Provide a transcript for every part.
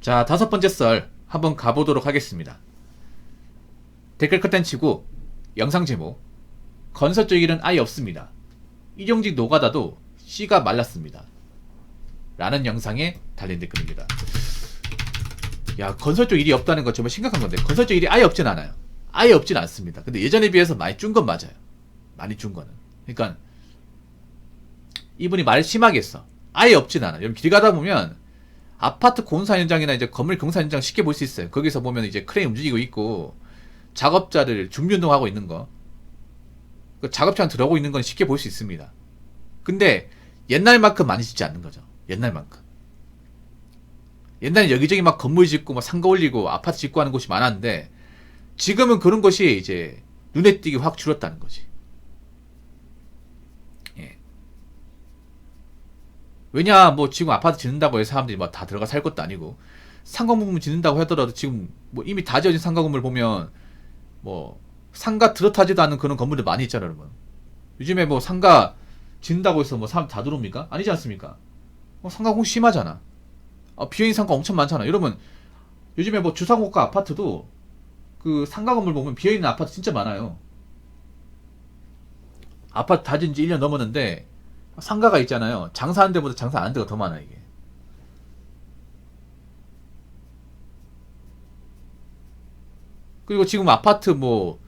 자, 5번째 썰 한번 가보도록 하겠습니다. 댓글 컷단 치고 영상 제목 건설 쪽 일은 아예 없습니다. 일용직 노가다도 씨가 말랐습니다. 라는 영상에 달린 댓글입니다. 야, 건설 쪽 일이 없다는 건 정말 심각한 건데, 건설 쪽 일이 아예 없진 않아요. 아예 없진 않습니다. 근데 예전에 비해서 많이 준 건 맞아요. 많이 준 거는. 그러니까 이분이 말 심하게 했어. 아예 없진 않아. 여러분 길 가다 보면 아파트 공사 현장이나 이제 건물 공사 현장 쉽게 볼 수 있어요. 거기서 보면 이제 크레인 움직이고 있고 작업자들 준비 운동하고 있는 거, 그 작업장 들어오고 있는 건 쉽게 볼 수 있습니다. 근데 옛날만큼 많이 짓지 않는 거죠. 옛날만큼. 옛날에 여기저기 막 건물 짓고 막 상가 올리고 아파트 짓고 하는 곳이 많았는데 지금은 그런 것이 이제 눈에 띄게 확 줄었다는 거지. 예. 왜냐, 뭐 지금 아파트 짓는다고 해서 사람들이 막 다 들어가 살 것도 아니고, 상가건물 짓는다고 하더라도 지금 뭐 이미 다 지어진 상가건물 보면 뭐 상가 들어타지도 않는 그런 건물들 많이 있잖아요, 여러분. 요즘에 뭐 상가 짓는다고 해서 뭐 사람 다 들어옵니까? 아니지 않습니까? 상가 공시 심하잖아. 비어있는 상가 엄청 많잖아. 여러분, 요즘에 뭐 주상호가 아파트도 그 상가 건물 보면 비어있는 아파트 진짜 많아요. 아파트 다 지은 지 1년 넘었는데 상가가 있잖아요. 장사하는 데보다 장사 안 하는 데가 더 많아, 이게. 그리고 지금 아파트 뭐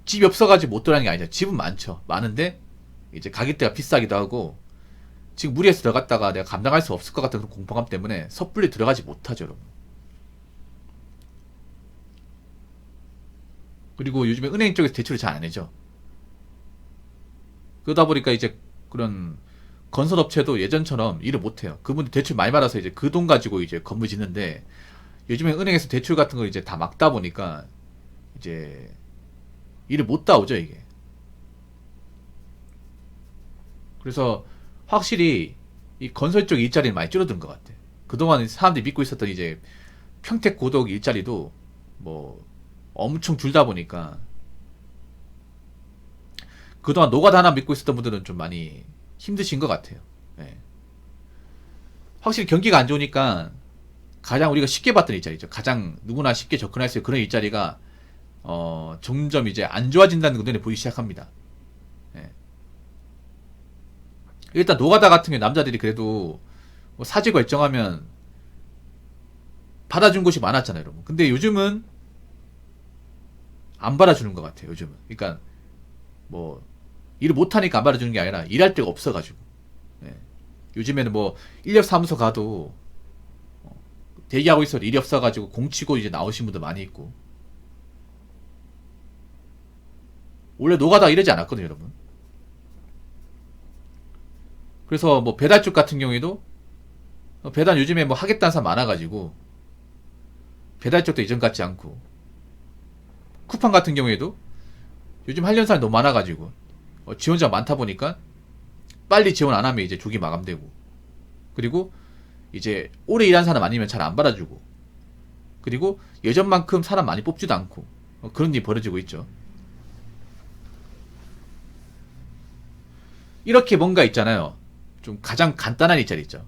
집이 없어가지고 못 들어가는 게 아니죠. 집은 많죠. 많은데 이제 가격대가 비싸기도 하고 지금 무리해서 들어갔다가 내가 감당할 수 없을 것 같은 그런 공포감 때문에 섣불리 들어가지 못하죠, 여러분. 그리고 요즘에 은행 쪽에서 대출을 잘 안 해줘. 그러다 보니까 이제 그런 건설업체도 예전처럼 일을 못해요. 그분들 대출 많이 받아서 이제 그 돈 가지고 이제 건물 짓는데 요즘에 은행에서 대출 같은 거 이제 다 막다 보니까 이제 일을 못 따오죠, 이게. 그래서 확실히 이 건설 쪽 일자리는 많이 줄어든 것 같아. 그동안 사람들이 믿고 있었던 이제 평택 고독 일자리도 뭐 엄청 줄다 보니까 그동안 노가다 하나 믿고 있었던 분들은 좀 많이 힘드신 것 같아요. 예. 확실히 경기가 안 좋으니까 가장 우리가 쉽게 봤던 일자리죠. 가장 누구나 쉽게 접근할 수 있는 그런 일자리가 점점 이제 안 좋아진다는 게 눈에 보이기 시작합니다. 예. 일단 노가다 같은 경우 남자들이 그래도 뭐 사직 결정하면 받아준 곳이 많았잖아요, 여러분. 근데 요즘은 안 받아주는 것 같아요, 요즘은. 그러니까 뭐 일을 못하니까 안 받아주는 게 아니라 일할 데가 없어가지고. 예. 요즘에는 뭐 인력사무소 가도 대기하고 있어도 일이 없어가지고 공치고 이제 나오신 분도 많이 있고. 원래 노가다 이러지 않았거든요, 여러분. 그래서 뭐 배달 쪽 같은 경우에도 배달 요즘에 뭐 하겠다는 사람 많아가지고 배달 쪽도 이전 같지 않고, 쿠팡 같은 경우에도 요즘 하려는 사람이 너무 많아가지고 지원자가 많다 보니까 빨리 지원 안 하면 이제 조기 마감되고, 그리고 이제 오래 일한 사람 아니면 잘 안 받아주고, 그리고 예전만큼 사람 많이 뽑지도 않고 그런 일이 벌어지고 있죠. 이렇게 뭔가 있잖아요. 좀 가장 간단한 일자리 있죠.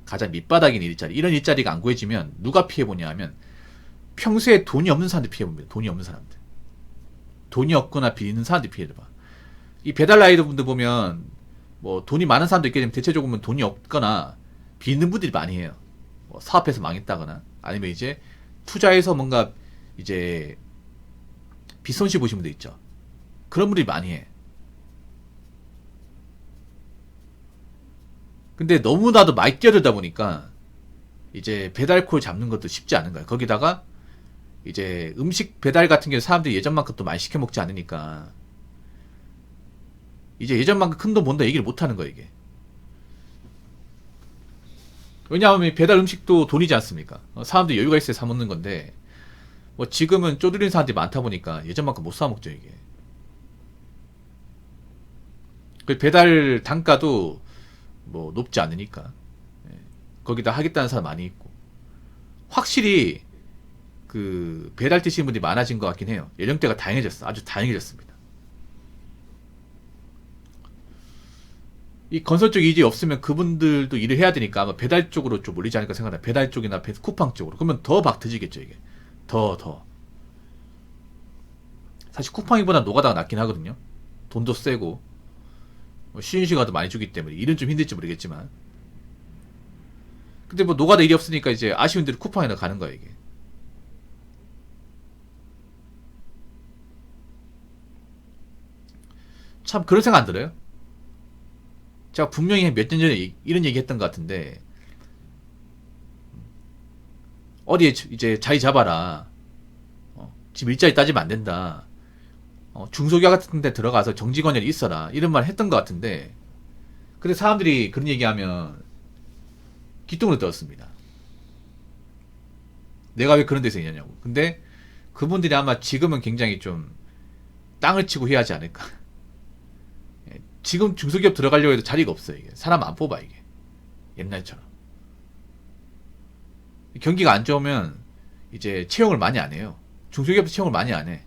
가장 밑바닥인 일자리. 이런 일자리가 안 구해지면 누가 피해보냐 하면 평소에 돈이 없는 사람들 피해봅니다. 돈이 없는 사람들. 돈이 없거나 비리는 사람들 피해를 봐. 이 배달 라이더 분들 보면 뭐 돈이 많은 사람도 있겠지만 대체적으로 돈이 없거나 비는 분들이 많이 해요. 뭐 사업해서 망했다거나 아니면 이제 투자해서 뭔가 이제 빚손실 보신 분들 있죠. 그런 분들이 많이 해. 근데 너무나도 많이 뛰어들다 보니까 이제 배달콜 잡는 것도 쉽지 않은 거야. 거기다가 이제 음식 배달 같은 경우 사람들이 예전만큼 또 많이 시켜 먹지 않으니까 이제 예전만큼 큰 돈 번다 얘기를 못 하는 거야, 이게. 왜냐하면 배달 음식도 돈이지 않습니까? 사람들이 여유가 있어야 사 먹는 건데 뭐 지금은 쪼들린 사람들이 많다 보니까 예전만큼 못 사 먹죠, 이게. 그 배달 단가도 뭐 높지 않으니까. 예. 거기다 하겠다는 사람 많이 있고. 확실히 그 배달 뛰시는 분들이 많아진 것 같긴 해요. 연령대가 다양해졌어. 아주 다양해졌습니다. 이 건설 쪽 일이 없으면 그분들도 일을 해야 되니까 아마 배달 쪽으로 좀 몰리지 않을까 생각해요. 배달 쪽이나 쿠팡 쪽으로. 그러면 더 박 터지겠죠, 이게. 더. 사실 쿠팡이보다 노가다가 낫긴 하거든요. 돈도 세고, 뭐 쉬는 시간도 많이 주기 때문에 일은 좀 힘들지 모르겠지만. 근데 뭐 노가다 일이 없으니까 이제 아쉬운 대로 쿠팡이나 가는 거야, 이게. 참 그런 생각 안 들어요? 제가 분명히 몇 년 전에 이런 얘기 했던 것 같은데, 어디에 이제 자리 잡아라. 지금 일자리 따지면 안 된다. 중소기업 같은 데 들어가서 정직원이 있어라. 이런 말 했던 것 같은데, 근데 사람들이 그런 얘기하면 기똥을 들었습니다. 내가 왜 그런 데서 있냐고. 근데 그분들이 아마 지금은 굉장히 좀 땅을 치고 해야 하지 않을까. 지금 중소기업 들어가려고 해도 자리가 없어요. 이게. 사람 안 뽑아, 이게. 옛날처럼. 경기가 안 좋으면 이제 채용을 많이 안 해요. 중소기업도 채용을 많이 안 해.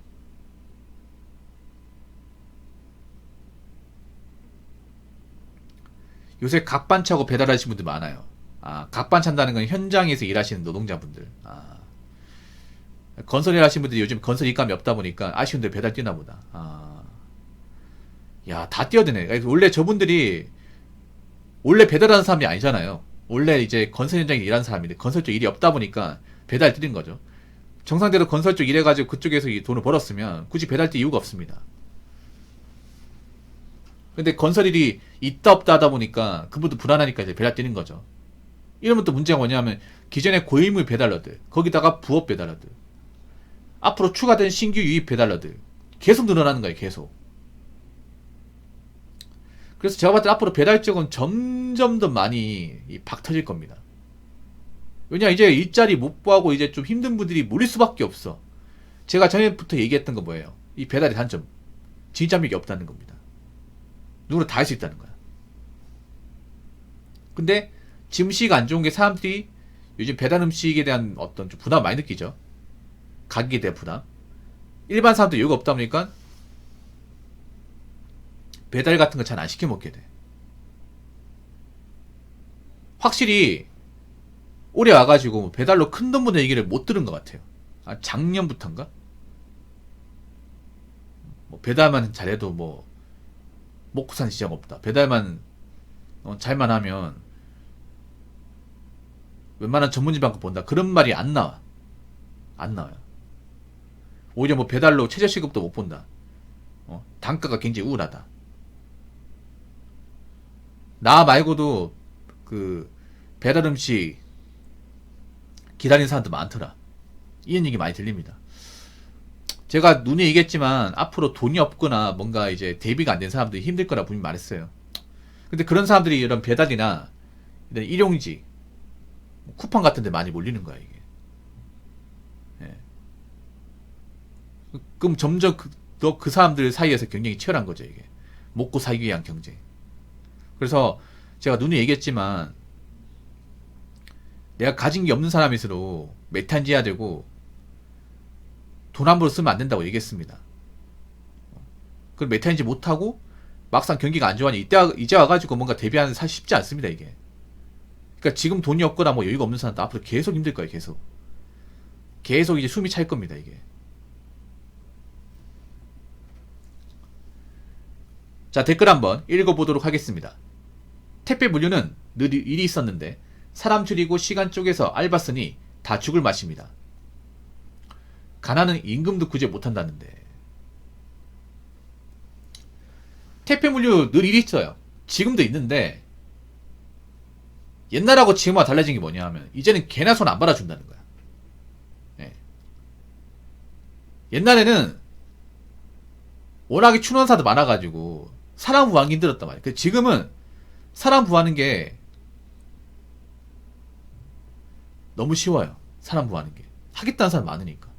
요새 각반 차고 배달하시는 분들 많아요. 아, 각반 찬다는 건 현장에서 일하시는 노동자분들. 아, 건설 일하시는 분들이 요즘 건설 입감이 없다 보니까 아쉬운데 배달 뛰나 보다. 아, 야, 다 뛰어드네. 원래 저분들이 원래 배달하는 사람이 아니잖아요. 원래 이제 건설 현장에 일하는 사람인데 건설 쪽 일이 없다 보니까 배달 뛰는 거죠. 정상대로 건설 쪽 일해가지고 그쪽에서 이 돈을 벌었으면 굳이 배달 뛸 이유가 없습니다. 근데 건설 일이 있다 없다 하다 보니까 그분도 불안하니까 이제 배달 뛰는 거죠. 이러면 또 문제가 뭐냐면 기존의 고인물 배달러들, 거기다가 부업 배달러들, 앞으로 추가된 신규 유입 배달러들 계속 늘어나는 거예요. 계속. 그래서 제가 봤을 때 앞으로 배달 쪽은 점점 더 많이 박 터질 겁니다. 왜냐, 이제 일자리 못 구하고 이제 좀 힘든 분들이 몰릴 수밖에 없어. 제가 전에부터 얘기했던 거 뭐예요? 이 배달의 단점. 진입장벽이 없다는 겁니다. 누구나 다 할 수 있다는 거야. 근데 지금 시기가 안 좋은 게 사람들이 요즘 배달 음식에 대한 어떤 좀 부담 많이 느끼죠. 가격에 대한 부담. 일반 사람들 여유가 없다 보니까 배달 같은 거 잘 안 시켜 먹게 돼. 확실히 올해 와가지고 배달로 큰 돈 버는 얘기를 못 들은 것 같아요. 아, 작년부터인가? 뭐 배달만 잘해도 뭐 먹고 사는 시장 없다. 배달만 잘만 하면 웬만한 전문직 bank 본다. 그런 말이 안 나와. 안 나와요. 오히려 뭐 배달로 최저시급도 못 본다. 단가가 굉장히 우울하다. 나 말고도 그 배달 음식 기다리는 사람도 많더라. 이런 얘기 많이 들립니다. 제가 눈에 얘기했지만 앞으로 돈이 없거나 뭔가 이제 대비가 안 된 사람들이 힘들 거라 분명히 말했어요. 근데 그런 사람들이 이런 배달이나 이런 일용직, 쿠팡 같은 데 많이 몰리는 거야, 이게. 예. 그럼 점점 그 사람들 사이에서 경쟁이 치열한 거죠, 이게. 먹고 살기 위한 경쟁. 그래서 제가 눈에 얘기했지만 내가 가진 게 없는 사람일수록 메탄지해야 되고 돈 함부로 쓰면 안 된다고 얘기했습니다. 그걸 메탄지 못하고 막상 경기가 안 좋아하니 이제 와가지고 뭔가 대비하는 사실 쉽지 않습니다, 이게. 그러니까 지금 돈이 없거나 뭐 여유가 없는 사람도 앞으로 계속 힘들 거예요, 계속. 계속 이제 숨이 찰 겁니다, 이게. 자, 댓글 한번 읽어보도록 하겠습니다. 택배 물류는 늘 일이 있었는데 사람 줄이고 시간 쪼개서 알바 쓰니 다 죽을 맛입니다. 가난은 임금도 구제 못한다는데. 택배 물류 늘 일이 있어요. 지금도 있는데 옛날하고 지금과 달라진 게 뭐냐 하면 이제는 개나 손 안 받아준다는 거야. 예. 옛날에는 워낙에 춘원사도 많아가지고 사람 구하기 힘들었단 말이야. 지금은 사람 구하는 게 너무 쉬워요. 사람 구하는 게. 하겠다는 사람 많으니까.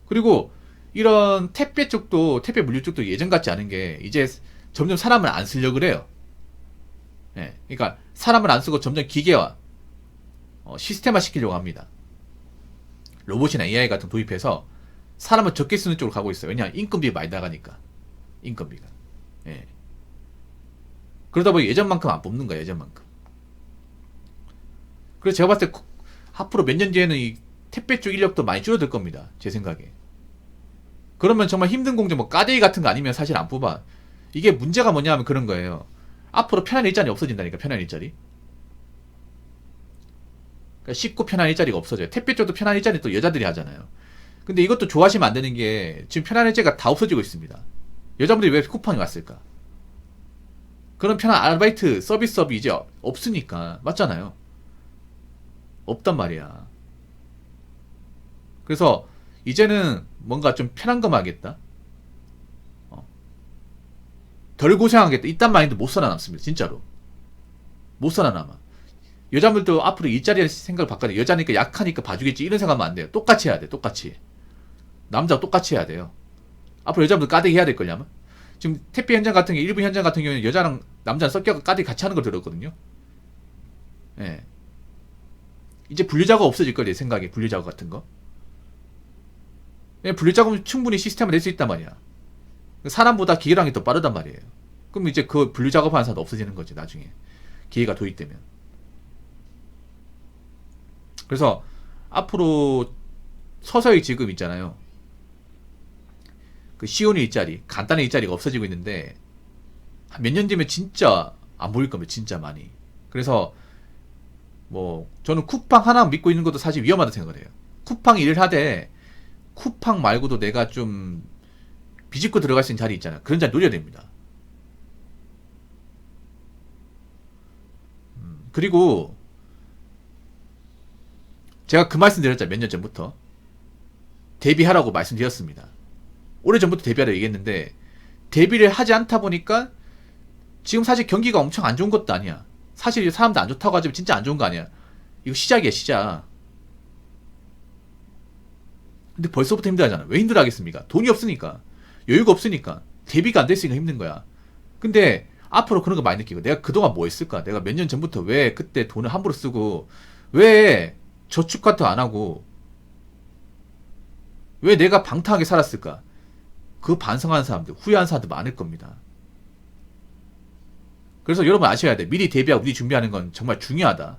그리고 이런 택배 쪽도, 택배 물류 쪽도 예전 같지 않은 게 이제 점점 사람을 안 쓰려고 그래요. 예. 그러니까 사람을 안 쓰고 점점 기계화, 시스템화 시키려고 합니다. 로봇이나 AI 같은 도입해서 사람을 적게 쓰는 쪽으로 가고 있어요. 왜냐하면 인건비가 많이 나가니까. 인건비가. 예. 그러다 보니 예전만큼 안 뽑는 거야, 예전만큼. 그래서 제가 봤을 때 앞으로 몇 년 뒤에는 이 택배 쪽 인력도 많이 줄어들 겁니다. 제 생각에. 그러면 정말 힘든 공정, 뭐 까데기 같은 거 아니면 사실 안 뽑아. 이게 문제가 뭐냐 하면 그런 거예요. 앞으로 편한 일자리 없어진다니까, 편한 일자리. 그러니까 쉽고 편한 일자리가 없어져요. 택배 쪽도 편한 일자리 또 여자들이 하잖아요. 근데 이것도 좋아하시면 안 되는 게 지금 편한 일자리가 다 없어지고 있습니다. 여자분들이 왜 쿠팡에 왔을까? 그런 편한 아르바이트 서비스업이 이제 없으니까. 맞잖아요. 없단 말이야. 그래서 이제는 뭔가 좀 편한 거만 하겠다. 덜 고생하겠다. 이딴 마인드 못 살아남습니다. 진짜로. 못 살아남아. 여자분들도 앞으로 일자리 생각을 바꿔야 돼. 여자니까 약하니까 봐주겠지. 이런 생각하면 안 돼요. 똑같이 해야 돼. 똑같이. 남자와 똑같이 해야 돼요. 앞으로 여자분들 까대기 해야 될걸요, 아마? 지금 택배 현장 같은 게, 일부 현장 같은 경우는 여자랑 남자랑 섞여 까대기 같이 하는 걸 들었거든요. 예. 이제 분류작업 없어질 거예요, 내 생각에. 분류작업 같은 거. 예, 분류작업은 충분히 시스템을 낼 수 있단 말이야. 사람보다 기계랑이 더 빠르단 말이에요. 그럼 이제 그 분류작업 하는 사람도 없어지는 거지, 나중에. 기계가 도입되면. 그래서 앞으로 서서히 지금 있잖아요. 그 쉬운 일자리, 간단한 일자리가 없어지고 있는데 한 몇 년 뒤면 진짜 안 보일 겁니다. 진짜 많이. 그래서 뭐 저는 쿠팡 하나 믿고 있는 것도 사실 위험하다고 생각을 해요. 쿠팡 일을 하되 쿠팡 말고도 내가 좀 비집고 들어갈 수 있는 자리 있잖아요. 그런 자리 노려야 됩니다. 그리고 제가 그 말씀 드렸잖아요. 몇 년 전부터. 데뷔하라고 말씀드렸습니다. 오래전부터 데뷔하라고 얘기했는데 데뷔를 하지 않다 보니까 지금 사실 경기가 엄청 안 좋은 것도 아니야. 사실 사람들 안 좋다고 하지만 진짜 안 좋은 거 아니야. 이거 시작이야, 시작. 근데 벌써부터 힘들어하잖아. 왜 힘들어하겠습니까? 돈이 없으니까. 여유가 없으니까. 데뷔가 안 됐으니까 힘든 거야. 근데 앞으로 그런 거 많이 느끼고 내가 그동안 뭐 했을까? 내가 몇 년 전부터 왜 그때 돈을 함부로 쓰고 왜 저축 같은 거 안 하고 왜 내가 방탕하게 살았을까? 그 반성하는 사람들, 후회하는 사람들 많을 겁니다. 그래서 여러분 아셔야 돼. 미리 대비하고 미리 준비하는 건 정말 중요하다.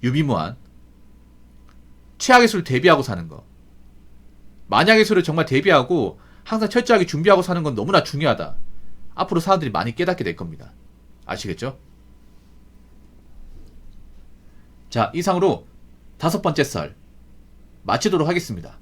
유비무한. 최악의 수를 대비하고 사는 거. 만약의 수를 정말 대비하고 항상 철저하게 준비하고 사는 건 너무나 중요하다. 앞으로 사람들이 많이 깨닫게 될 겁니다. 아시겠죠? 자, 이상으로 5번째 썰 마치도록 하겠습니다.